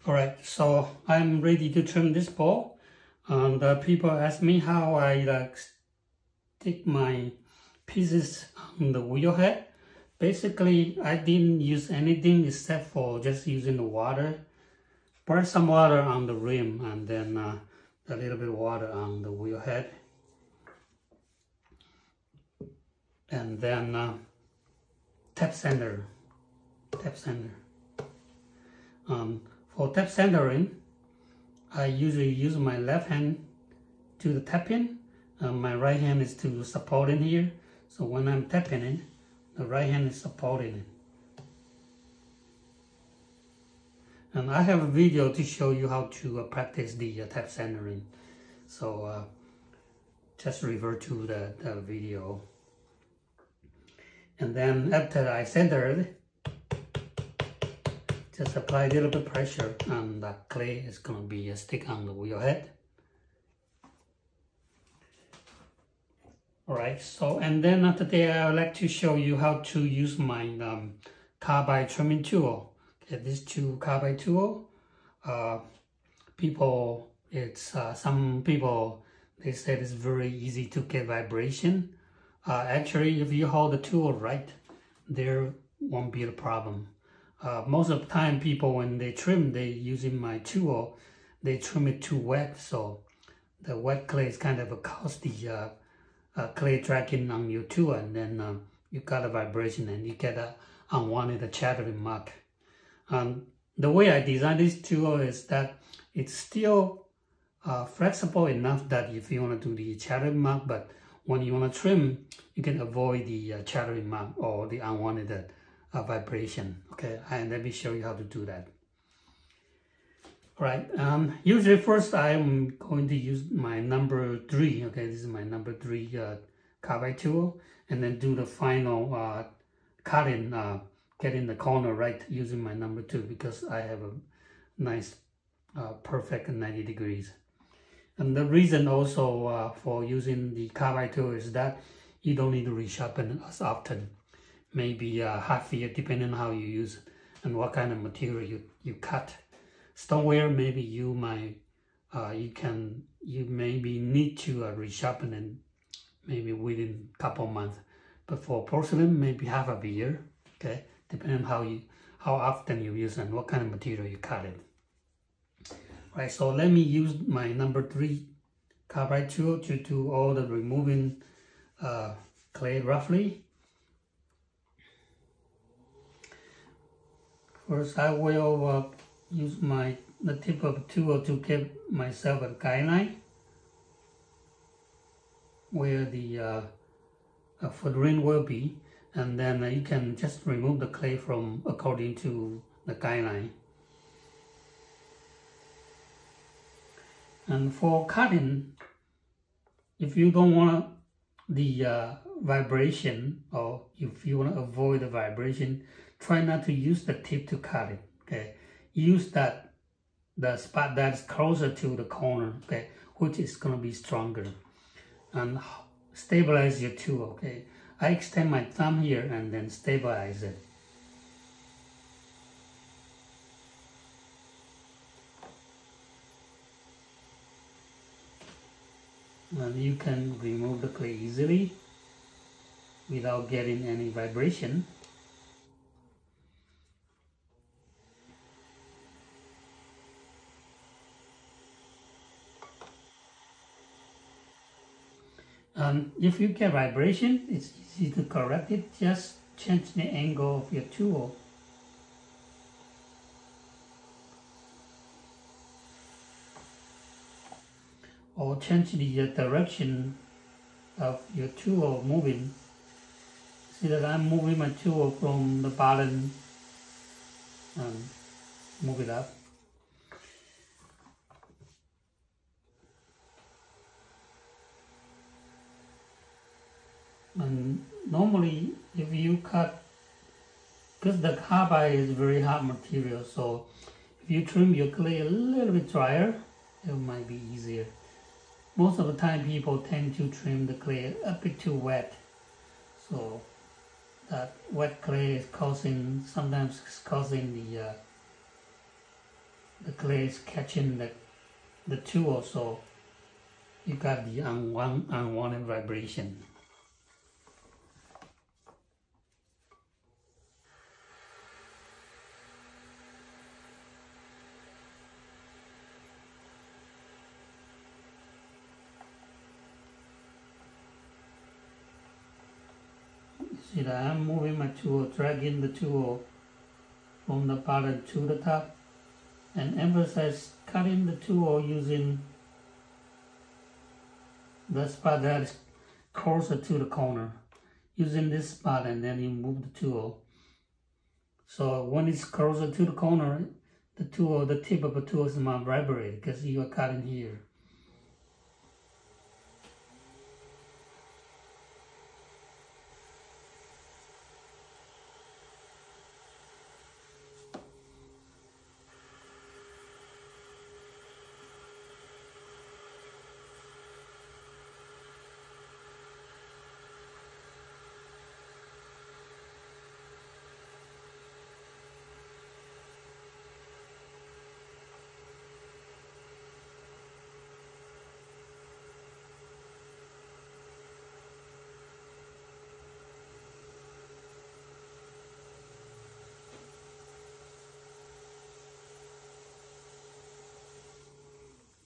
Alright, so I'm ready to trim this bowl. And people ask me how I stick my pieces on the wheel head. Basically, I didn't use anything except for just using the water. Pour some water on the rim and then a little bit of water on the wheel head. And then tap sander. For tap sandering, I usually use my left hand to the tapping, and my right hand is to support in here. So when I'm tapping it, the right hand is supporting it. And I have a video to show you how to practice the tap sandering. So just refer to the video. And then after I centered, just apply a little bit of pressure and the clay is going to be stick on the wheel head. Alright, so and then today I would like to show you how to use my carbide trimming tool. Okay, this carbide tool, some people, they said it's very easy to get vibration. Actually, if you hold the tool right, there won't be a problem. Most of the time, people, when they trim, they using my tool, they trim it too wet, so the wet clay is kind of cause the clay dragging on your tool, and then you got a vibration and you get a unwanted chattering mark. The way I designed this tool is that it's still flexible enough that if you want to do the chattering mark, but when you want to trim, you can avoid the chattering mark or the unwanted vibration. Okay, and let me show you how to do that. All right, usually first I'm going to use my number 3. Okay, this is my number 3 carbide tool, and then do the final cutting, getting the corner right using my number 2 because I have a nice perfect 90 degrees. And the reason also for using the carbide tool is that you don't need to resharpen as often. Maybe half year, depending on how you use it and what kind of material you cut. Stoneware, maybe you maybe need to resharpen it maybe within a couple months. But for porcelain, maybe half of a year. Okay, depending on how often you use and what kind of material you cut it. Right, so let me use my number 3 carbide tool to do all the removing clay roughly. First, I will use the tip of the tool to give myself a guideline where the foot ring will be, and then you can just remove the clay from according to the guideline. And for cutting, if you don't want the vibration, or if you want to avoid the vibration, try not to use the tip to cut it. Okay, use the spot that's closer to the corner, okay, which is going to be stronger, and stabilize your tool. Okay, I extend my thumb here and then stabilize it. And you can remove the clay easily without getting any vibration. And if you get vibration, it's easy to correct it. Just change the angle of your tool. Or change the direction of your tool moving. See that I'm moving my tool from the bottom and move it up. And normally if you cut, because the carbide is very hard material, so if you trim your clay a little bit drier, it might be easier. Most of the time people tend to trim the clay a bit too wet, so that wet clay is sometimes causing the clay is catching the tool, so you got the unwanted vibration. See that I'm moving my tool, dragging the tool from the bottom to the top, and emphasize cutting the tool using the spot that is closer to the corner. Using this spot, and then you move the tool. So when it's closer to the corner, the tip of the tool is not vibrating because you are cutting here.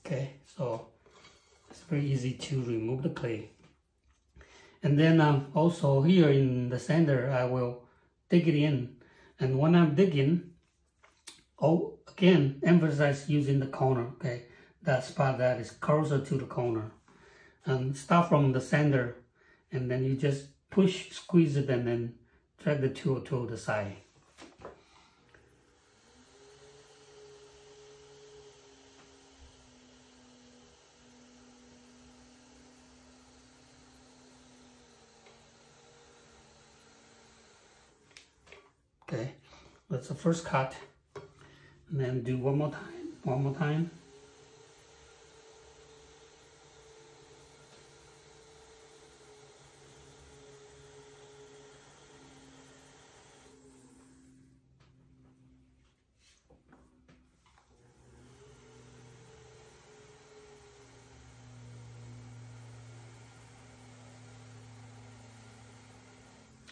Okay, so it's very easy to remove the clay. And then also here in the center, I will dig it in. And when I'm digging, again, emphasize using the corner, okay? That spot that is closer to the corner. And start from the center, and then you just push, squeeze it, and then drag the tool to the side. Okay, that's the first cut, and then do one more time.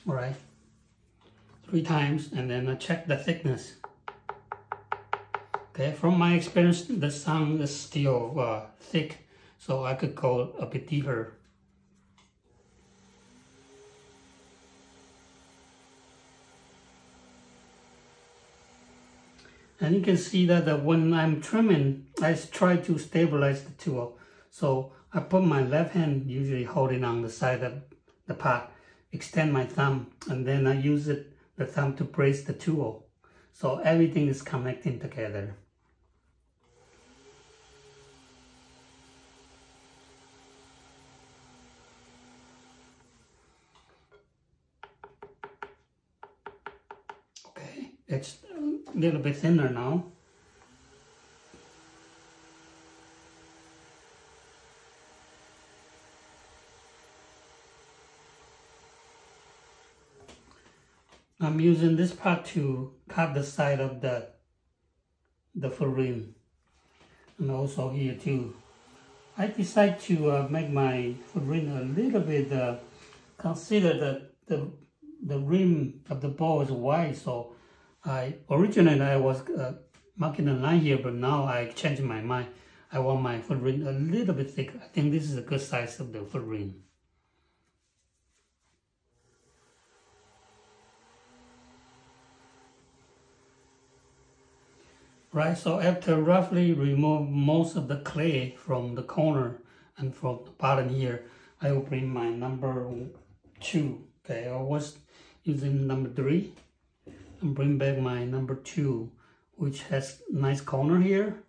All right. 3 times, and then I check the thickness. Okay, from my experience, the sound is still thick, so I could go a bit deeper. And you can see that when I'm trimming, I try to stabilize the tool. So I put my left hand usually holding on the side of the pot, extend my thumb, and then I use the thumb to brace the tool. So everything is connecting together. Okay, it's a little bit thinner now. I'm using this part to cut the side of the foot rim, and also here too. I decide to make my foot rim a little bit, consider that the rim of the ball is wide, so originally I was marking a line here, but now I changed my mind. I want my foot rim a little bit thicker. I think this is a good size of the foot rim. Right, so after roughly remove most of the clay from the corner and from the bottom here, I will bring my number 2. Okay, I was using number 3, and bring back my number 2, which has nice corner here.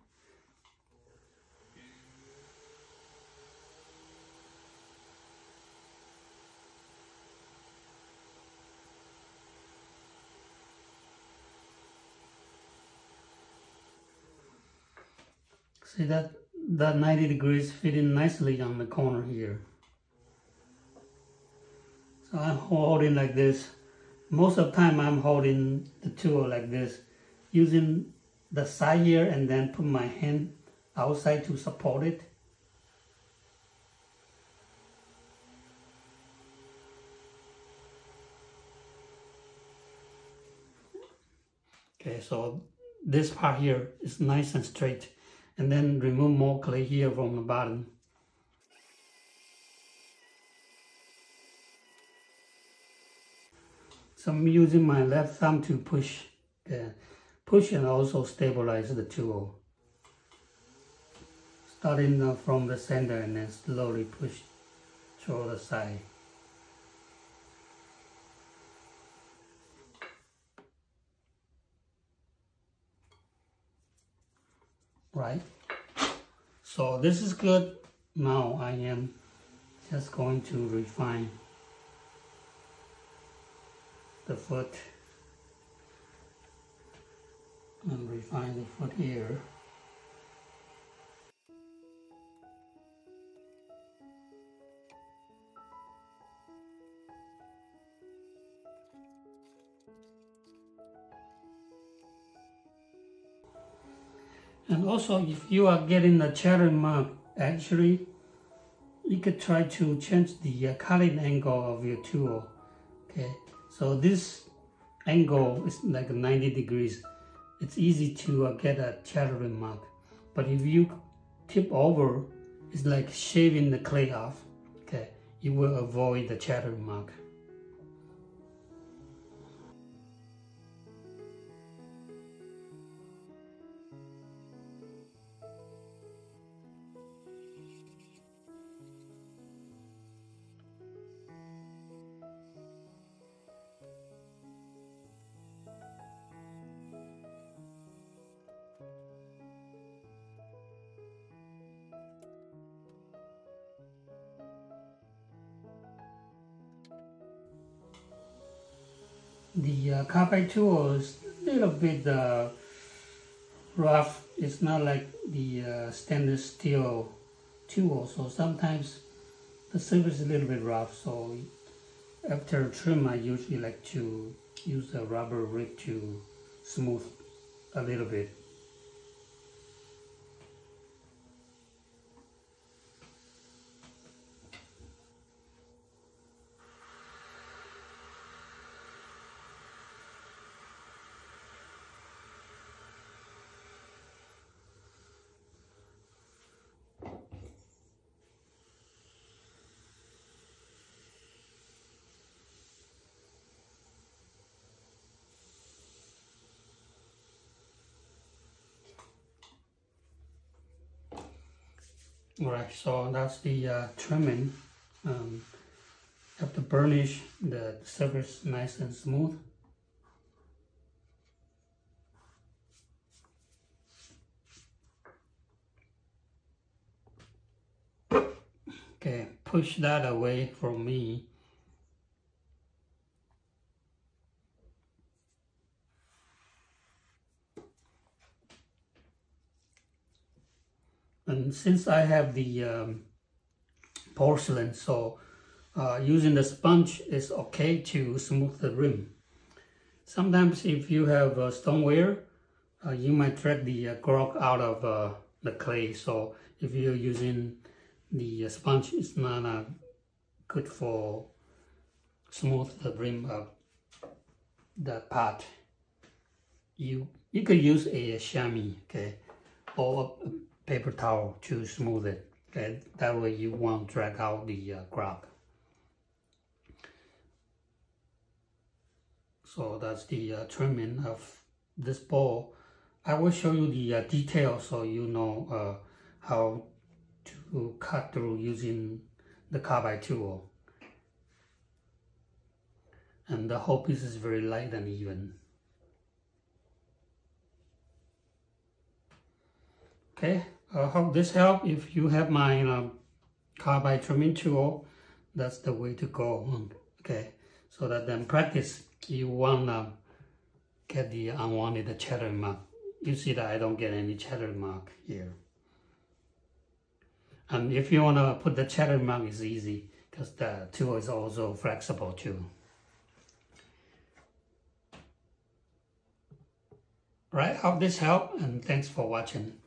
See that 90 degrees fitting nicely on the corner here. So I'm holding like this. Most of the time I'm holding the tool like this, using the side here and then put my hand outside to support it. Okay, so this part here is nice and straight, and then remove more clay here from the bottom. So I'm using my left thumb to push and also stabilize the tool. Starting from the center and then slowly push to the side. Right, so this is good. Now I am just going to refine the foot and refine the foot here. And also, if you are getting the chatter mark, actually, you could try to change the cutting angle of your tool. Okay, so this angle is like 90 degrees. It's easy to get a chattering mark. But if you tip over, it's like shaving the clay off. Okay, you will avoid the chattering mark. The carbide tool is a little bit rough. It's not like the stainless steel tool, so sometimes the surface is a little bit rough. So after trim, I usually like to use a rubber rig to smooth a little bit. Alright, so that's the trimming. Have to burnish the surface nice and smooth. Okay, push that away from me. And since I have the porcelain, so using the sponge is okay to smooth the rim. Sometimes if you have stoneware, you might drag the grog out of the clay. So if you're using the sponge, it's not good for smooth the rim of the pot. You could use a chamois, okay, or a paper towel to smooth it. Okay, that way you won't drag out the grog. So that's the trimming of this bowl. I will show you the details so you know how to cut through using the carbide tool. And the whole piece is very light and even. Okay, I hope this helped. If you have my carbide trimming tool, that's the way to go. Okay, so that then practice, you wanna get the unwanted chatter mark. You see that I don't get any chatter mark here. And if you wanna put the chatter mark, it's easy because the tool is also flexible too. All right, hope this helped, and thanks for watching.